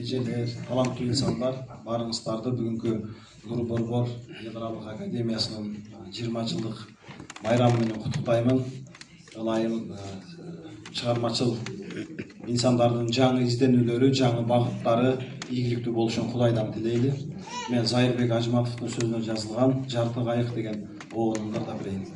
эжелер, таланттуу инсандар, барыңыздарды бүгүнкү Нур Борбор Ядралык академиясынын 20 жылдык майрамы менен куттуктаймын. Ылайым чыгармачыл инсандардын жаңы изденүүлөрү, жаңы багыттары ийгиликтүү болушун Кудайдан тилейли. Мен Зайырбек Ажматовдун сөзүнө жазылган «Жарты кайык» деген оонун ырдап берейин.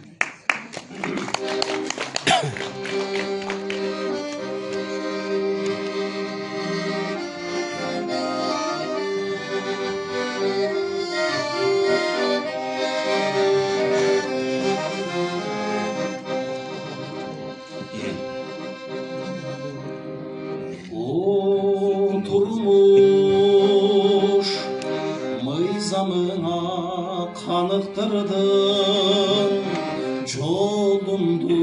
Turmuş mıyzamına kanıktırdın, Jolumdu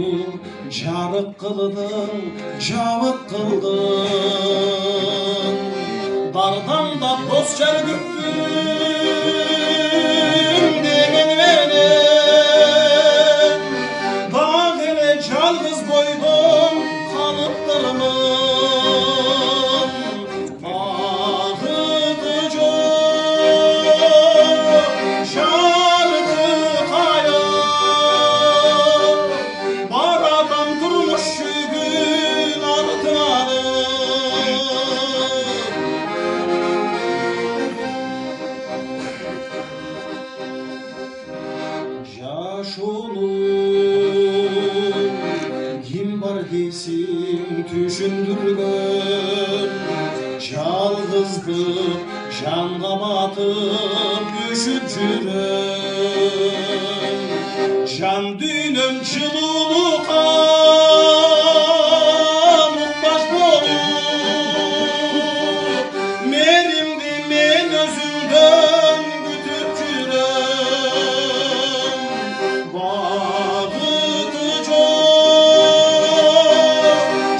jarık kıldın, jabık kıldın. Dardan da dost çelgüttün degen benim, dağ ele жалгыз boydum kanıktırmış. Kim var deysin düşündürgön, жалгыздык жанга батып düşüp жүрөм. Жан дүйнөм жылуулукка муктаж болуп, мээримди мен өзүңдөн күтүп жүрөм. Багыты жок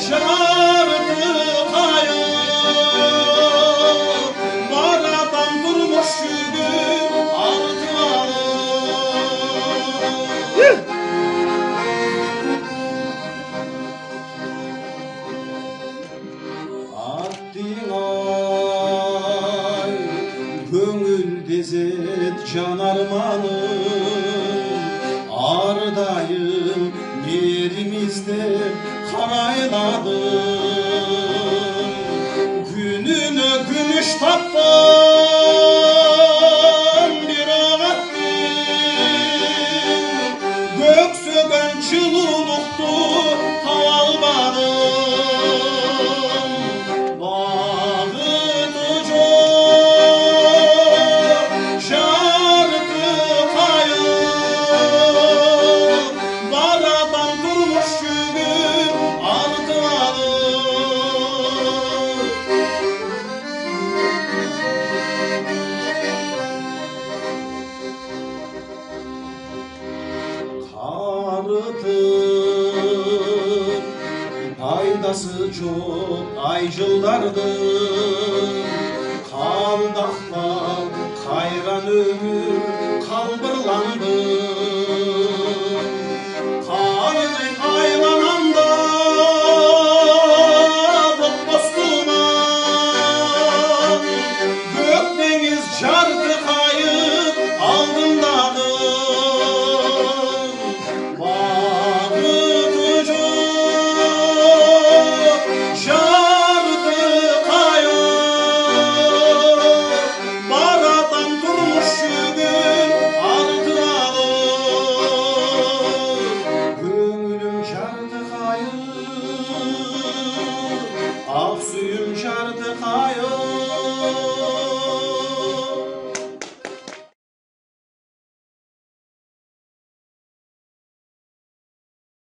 жарты кайык, баратам турмуш жүгүп арты алып. Аттиңай көңүл дезет жан арманым, ардайым меримизде карайладым. Күнүнө күмүш таптым бир агаттым, көксөгөн жылуулукту таба албадым. Багыты жок жарты кайык, баратам турмуш жүгүп арты алып. Карытып пайдасы жок ай жылдардын, кандактап кайран өмүр калбырланды.